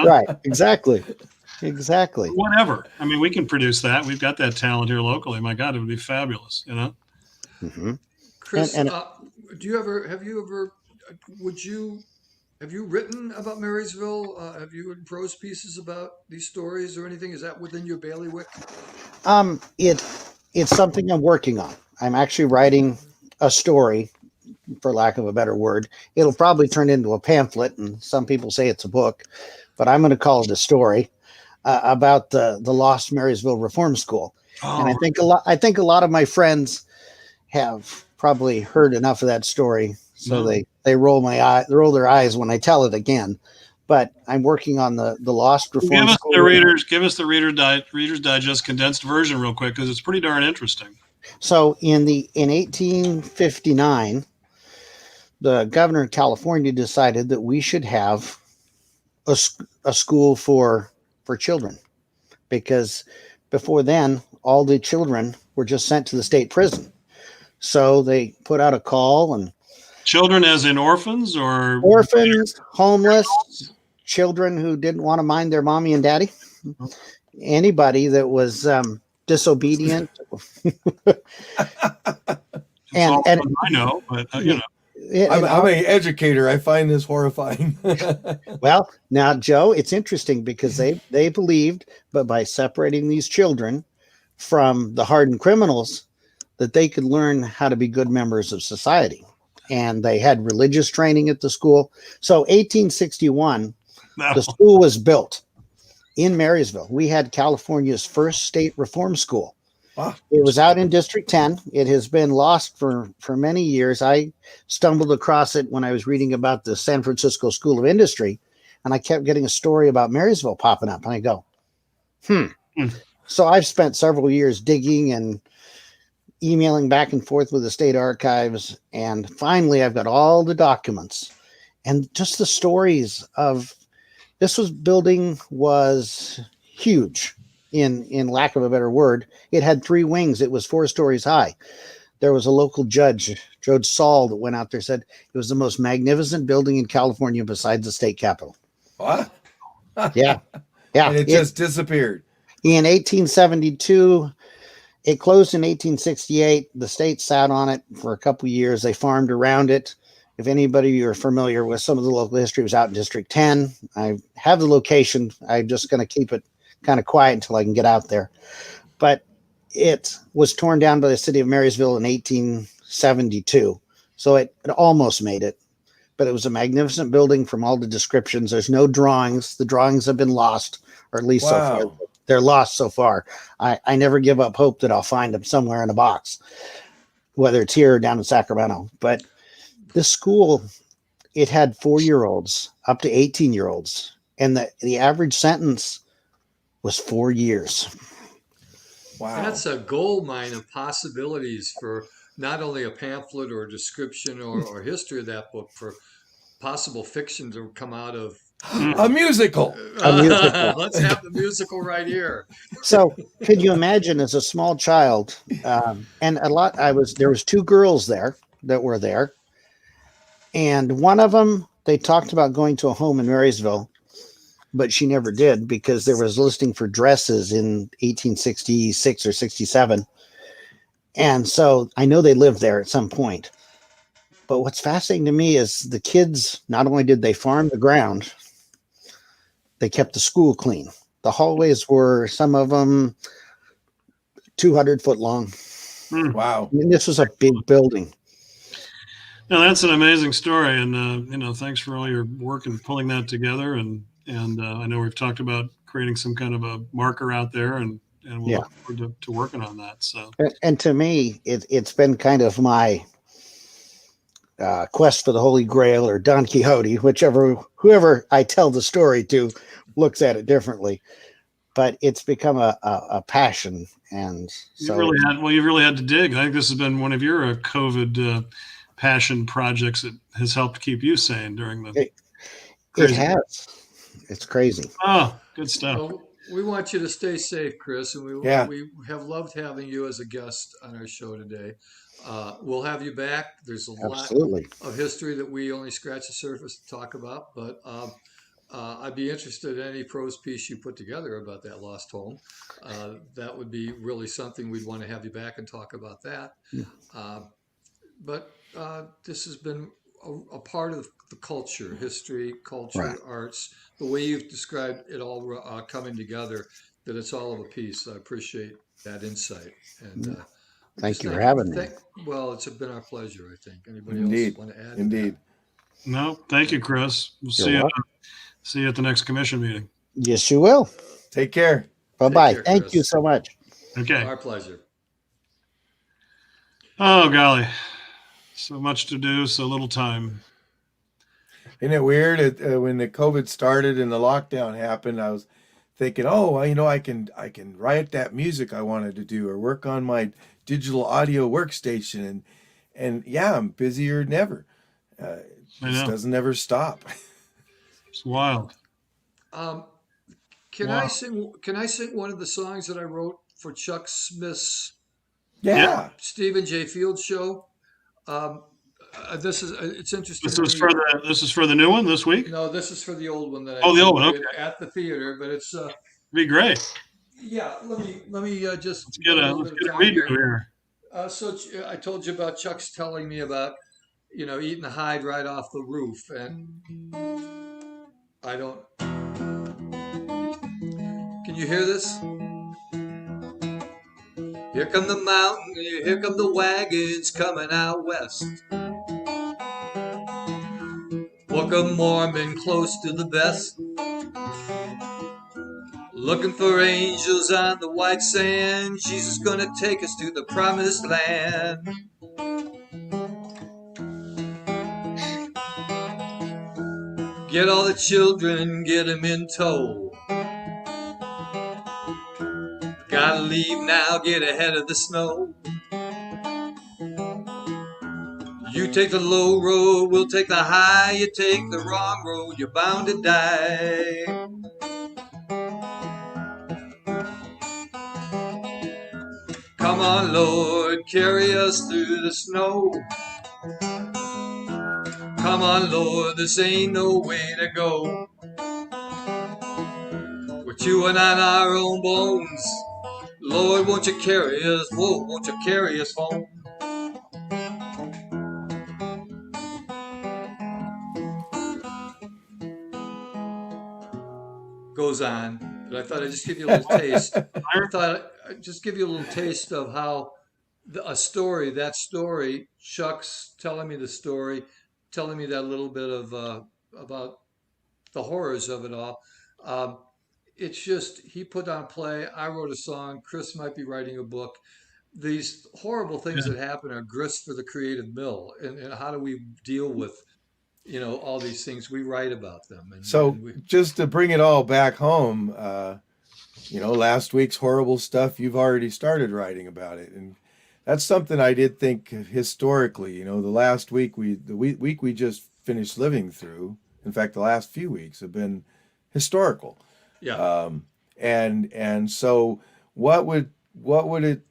right, exactly. Whatever. I mean, we can produce that. We've got that talent here locally. My God, it would be fabulous. Mm-hmm. Chris, have you written about Marysville? Have you written prose pieces about these stories or anything? Is that within your bailiwick? It's something I'm working on. I'm actually writing a story, for lack of a better word. It'll probably turn into a pamphlet, and some people say it's a book, but I'm going to call it a story about the lost Marysville Reform School. Oh. And I think a lot of my friends have probably heard enough of that story, so they roll their eyes when I tell it again. But I'm working on the lost Reform School. Give us the Reader's Digest condensed version real quick, because it's pretty darn interesting. So in 1859, the governor of California decided that we should have a school for children, because before then all the children were just sent to the state prison. So they put out a call, and children as in orphans, or homeless, children who didn't want to mind their mommy and daddy, anybody that was disobedient. and I know, but I'm an educator. I find this horrifying. Well, now, Joe, it's interesting because they believed, but by separating these children from the hardened criminals, that they could learn how to be good members of society. And they had religious training at the school. So 1861, the school was built in Marysville. We had California's first state reform school. Wow. It was out in District 10. It has been lost for many years. I stumbled across it when I was reading about the San Francisco School of Industry, and I kept getting a story about Marysville popping up, and I go, So I've spent several years digging and emailing back and forth with the state archives, and finally I've got all the documents and just the stories of building was huge. In lack of a better word, it had 3 wings. It was 4 stories high. There was a local judge, Judge Saul, that went out there, said it was the most magnificent building in California besides the state capitol. What? Yeah. And it just disappeared. In 1872, it closed in 1868. The state sat on it for a couple of years. They farmed around it. If anybody are familiar with some of the local history, it was out in District 10. I have the location. I'm just going to keep it kind of quiet until I can get out there. But it was torn down by the city of Marysville in 1872. So it almost made it. But it was a magnificent building from all the descriptions. There's no drawings. The drawings have been lost, or at least so far. They're lost so far. I never give up hope that I'll find them somewhere in a box, whether it's here or down in Sacramento. But this school, it had 4-year-olds up to 18-year-olds. And the average sentence was 4 years. Wow. That's a gold mine of possibilities for not only a pamphlet or a description or history of that book, for possible fiction to come out of A musical. A musical. Let's have the musical right here. So could you imagine, as a small child, and there was 2 girls there that were there. And one of them, they talked about going to a home in Marysville, but she never did because there was a listing for dresses in 1866 or 67. And so I know they lived there at some point. But what's fascinating to me is the kids, not only did they farm the ground, they kept the school clean. The hallways were, some of them, 200 foot long. Wow. I mean, this was a big building. Now that's an amazing story, and thanks for all your work in pulling that together. And I know we've talked about creating some kind of a marker out there, and we'll look forward to working on that. So, and to me, it's been kind of my quest for the Holy Grail, or Don Quixote, whoever I tell the story to looks at it differently. But it's become a passion, and so you've really had to dig. I think this has been one of your COVID passion projects that has helped keep you sane during the. It has. It's crazy. Oh, good stuff. Well, we want you to stay safe, Chris, and we have loved having you as a guest on our show today. We'll have you back. There's a lot of history that we only scratch the surface to talk about, but I'd be interested in any prose piece you put together about that lost home. That would be really something. We'd want to have you back and talk about that. But this has been a part of the culture, history, culture, arts, the way you've described it all coming together, that it's all of a piece. I appreciate that insight. And thank you for having me. Well, it's been our pleasure, I think. Anybody else want to add? Indeed. No, thank you, Chris. We'll see you at the next commission meeting. Yes, you will. Take care. Bye-bye. Thank you so much. Okay. Our pleasure. Oh, golly. So much to do, so little time. Isn't it weird? When the COVID started and the lockdown happened, I was thinking, I can write that music I wanted to do, or work on my digital audio workstation, and I'm busier than ever. It just doesn't ever stop. It's wild. Can I sing one of the songs that I wrote for Chuck Smith's Stephen J. Fields show? It's interesting. This is for the new one this week? No, this is for the old one that the old one, okay. At the theater, but it's be great. Yeah, let me just let's get a redo here. So I told you about Chuck's telling me about eating the hide right off the roof, and I don't. Can you hear this? Here come the mountain, here come the wagons coming out west. Book of Mormon close to the best. Looking for angels on the white sand. Jesus gonna take us to the promised land. Get all the children, get them in tow. Gotta leave now, get ahead of the snow. You take the low road, we'll take the high. You take the wrong road, you're bound to die. Come on, Lord, carry us through the snow. Come on, Lord, this ain't no way to go. We're chewing on our own bones. Lord, won't you carry us? Whoa, won't you carry us home? goes on, but I thought I'd just give you a little taste. I thought I'd just give you a little taste of how a story, that story, Chuck's telling me the story, telling me that little bit of about the horrors of it all. Um, it's just, he put on a play, I wrote a song, Chris might be writing a book. These horrible things that happen are grist for the creative mill. And how do we deal with, all these things? We write about them. So just to bring it all back home, last week's horrible stuff, you've already started writing about it. And that's something I did think historically, the last week, the week we just finished living through, in fact, the last few weeks have been historical. Yeah. And so what would it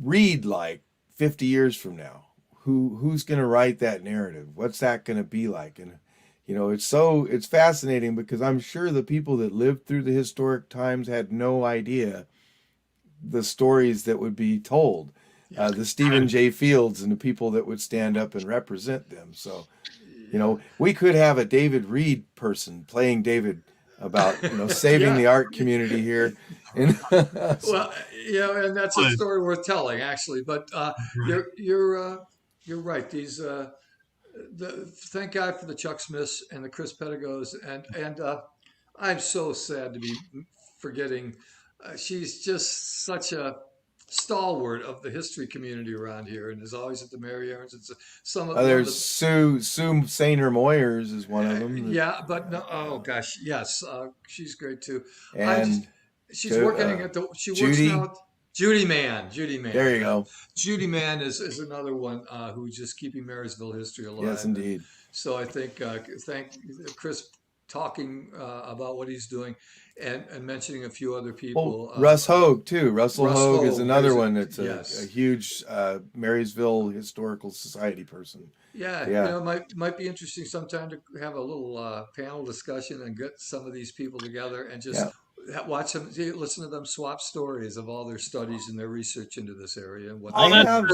read like 50 years from now? Who's going to write that narrative? What's that going to be like? And it's fascinating because I'm sure the people that lived through the historic times had no idea the stories that would be told, the Stephen J. Fields and the people that would stand up and represent them. So, we could have a David Reed person playing David about, saving the art community here. And well, and that's a story worth telling, actually. But you're right. These thank God for the Chuck Smiths and the Chris Pedigos, and I'm so sad to be forgetting. She's just such a stalwart of the history community around here, and is always at the Marriott. It's some of there's Sue Sainer Moyers is one of them. Yeah, but no, oh gosh, yes, she's great too. And she's working at the. She Judy? works now. Judy Mann. There you go. Judy Mann is another one who's just keeping Marysville history alive. Yes, indeed. So I think thank Chris talking about what he's doing and mentioning a few other people. Russ Hogue too. Russell Hogue is another one that's yes. a huge Marysville Historical Society person. Yeah. Might be interesting sometime to have a little panel discussion and get some of these people together and just watch them, listen to them swap stories of all their studies and their research into this area and what they have.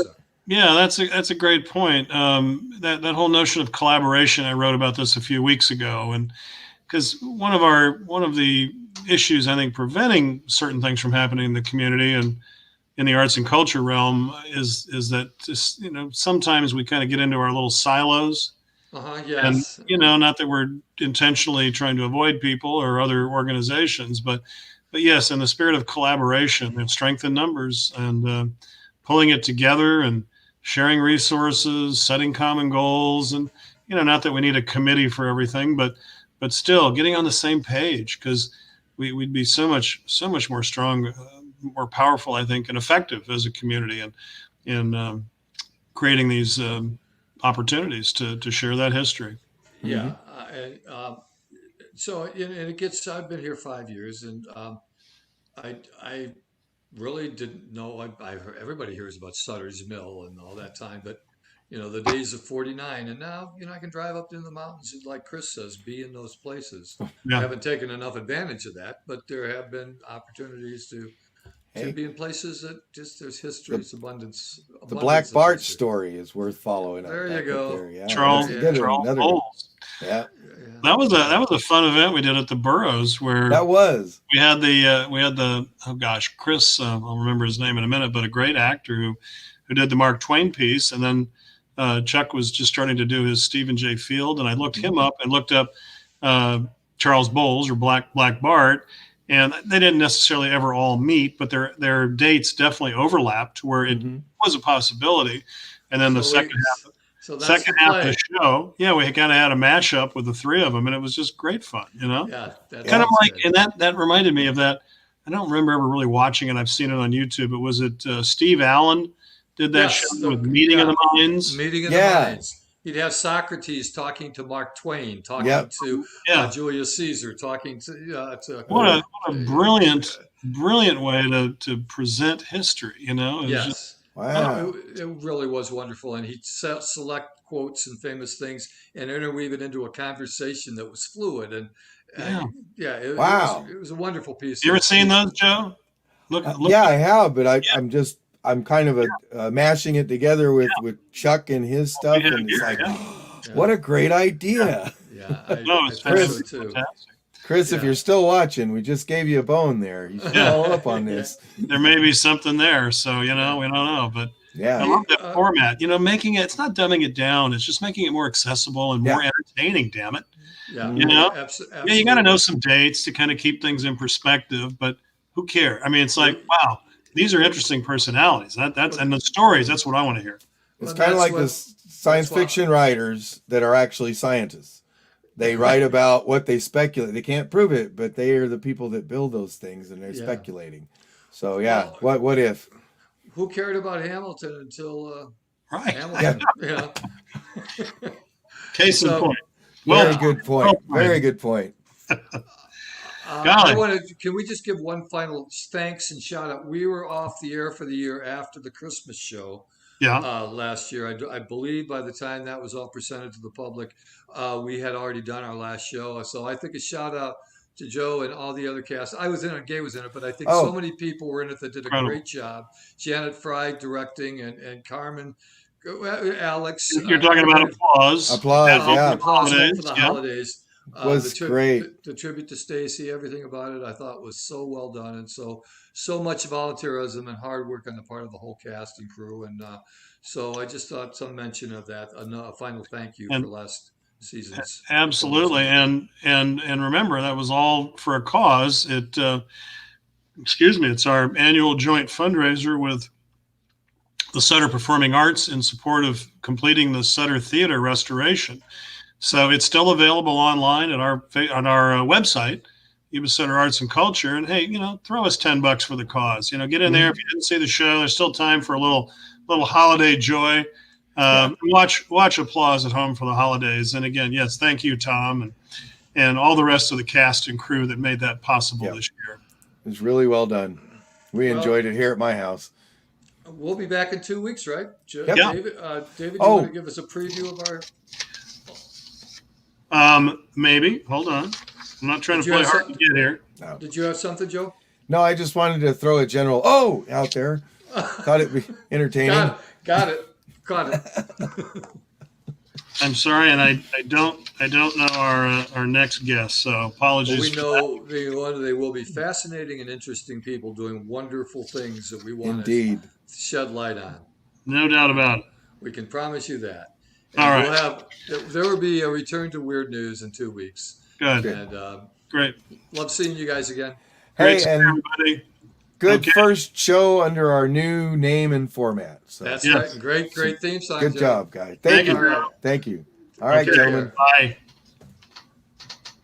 Yeah, that's a great point. That whole notion of collaboration, I wrote about this a few weeks ago, and because one of the issues I think preventing certain things from happening in the community and in the arts and culture realm is that just, sometimes we kind of get into our little silos. Yes. And not that we're intentionally trying to avoid people or other organizations, but yes, in the spirit of collaboration and strength in numbers and pulling it together and sharing resources, setting common goals, and not that we need a committee for everything, but still getting on the same page, because we'd be so much more strong, more powerful, I think, and effective as a community in creating these opportunities to share that history. Yeah. So it gets, I've been here 5 years, and I really didn't know. I heard, everybody hears about Sutter's Mill and all that time, but the days of 49, and now I can drive up into the mountains and, like Chris says, be in those places. I haven't taken enough advantage of that, but there have been opportunities to be in places that just there's history, it's abundance. The Black Bart story is worth following. There you go. Yeah, Charles Bowles. Yeah. That was a fun event we did at the Burroughs where we had the oh gosh, Chris, I'll remember his name in a minute, but a great actor who did the Mark Twain piece, and then Chuck was just starting to do his Stephen J. Field, and I looked him up and looked up Charles Bowles or Black Bart, and they didn't necessarily ever all meet, but their dates definitely overlapped where it was a possibility. And then the second half of the show, we kind of had a mashup with the three of them, and it was just great fun, Yeah, kind of like, and that reminded me of that. I don't remember ever really watching it. I've seen it on YouTube. But was it Steve Allen did that show with Meeting of the Minds? Meeting of the Minds. He'd have Socrates talking to Mark Twain, talking to Julius Caesar, talking to what a brilliant way to present history, Yes. Wow. It really was wonderful. And he'd select quotes and famous things and interweave it into a conversation that was fluid. And it was a wonderful piece. You ever seen those, Joe? Look. Yeah, I have, but I'm kind of mashing it together with Chuck and his stuff, and it's like, what a great idea! I think so too. Chris, if Yeah. you're still watching, we just gave you a bone there. You should follow up on this. There may be something there. So, we don't know. But Yeah. I love that format. Making it's not dumbing it down. It's just making it more accessible and more Yeah. entertaining, damn it. Yeah. Yeah, you got to know some dates to kind of keep things in perspective, but who cares? I mean, it's like, wow, these are interesting personalities. That's and the stories. That's what I want to hear. It's Well, kind of that's like what- the science fiction writers that are actually scientists. They write about what they speculate. They can't prove it, but they are the people that build those things, and they're speculating. So yeah, Well, what if? Who cared about Hamilton until Right. Hamilton? Yeah. Case in So- point. Very good point. well Very good point. Golly. Can we just give one final thanks and shout out? We were off the air for the year after the Christmas show Yeah. last year. I believe by the time that was all presented to the public, we had already done our last show. So I think a shout out to Joe and all the other cast. I was in it, Gay was in it, but I think so many people were in it that did a Incredible. great job. Janet Fry directing and Carmen, Alex. You're talking about applause. Applause, At home yeah. for the Applause holidays. for the Yeah. holidays. Was great. The tribute to Stacy, everything about it, I thought was so well done, and so much volunteerism and hard work on the part of the whole cast and crew, and so I just thought some mention of that, a final thank you And- for last season's. Absolutely, and remember that was all for a cause. It's our annual joint fundraiser with the Sutter Performing Arts in support of completing the Sutter Theater restoration. So it's still available online at our website, YubaSutterArts&Culture. And hey, throw us $10 for the cause. Get in there if you didn't see the show. There's still time for a little holiday joy. Watch applause at home for the holidays. And again, yes, thank you, Tom, and all the rest of the cast and crew that made that possible this year. It was really well done. We enjoyed it here at my house. We'll be back in 2 weeks, right? Yep. Yeah. David, you want to give us a preview of our? Maybe. Hold on. I'm not trying Did to you play have hard to get here. Did you have something, Joe? No, I just wanted to throw a general out there. Thought it'd be entertaining. Got it. I'm sorry, and I don't know our next guest, so apologies. We for that. know they will be fascinating and interesting people doing wonderful things that we want Indeed. to shed light on. No doubt about it. We can promise you that. All And right. there will be a return to Weird News in 2 weeks. Good. And Great. love seeing you guys again. Great Hey, to see and everybody. good Okay. first show under our new name and format. So That's Yes. right. Great theme song. good Joe. job, guys. Thank you. All right. Thank you. All right, Okay. gentlemen. Bye.